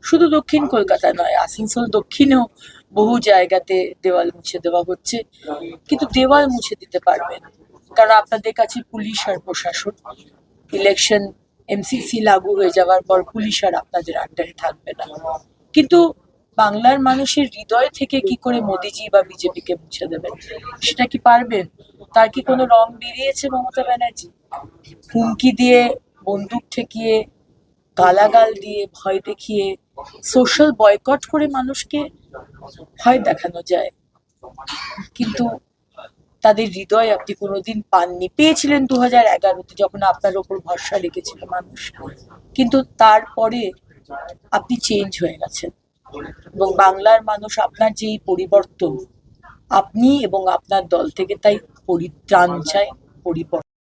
শুধু দক্ষিণ কলকাতায় নয়, আসানসোল দক্ষিণেও বহু জায়গাতে দেওয়াল মুছে দেওয়া হচ্ছে, কিন্তু দেওয়াল মুছে দিতে পারবেন কারণ আপনাদের কাছে পুলিশ আর প্রশাসন। ইলেকশন এমসিসি লাগু হয়ে যাওয়ার পর পুলিশ আর আপনাদের আন্ডারে থাকবে না। কিন্তু বাংলার মানুষের হৃদয় থেকে কি করে মোদিজি বা বিজেপিকে মুছে দেবেন, সেটা কি পারবেন? তার কি কোনো রং বেরিয়েছে মমতা ব্যানার্জি? হুমকি দিয়ে, বন্দুক ঠেকিয়ে, গালাগাল দিয়ে, ভয় দেখিয়ে, সোশ্যাল বয়কট করে মানুষকে ভয় দেখানো যায়, কিন্তু তাদের হৃদয় আপনি কোনোদিন পাননি। পেয়েছিলেন 2011-তে, যখন আপনার ওপর ভরসা রেখেছিল মানুষ, কিন্তু তারপরে আপনি চেঞ্জ হয়ে গেছেন এবং বাংলার মানুষ আপনার যে এই পরিবর্তন, আপনি এবং আপনার দল থেকে তাই পরিত্রাণ চায়, পরিবর্তন।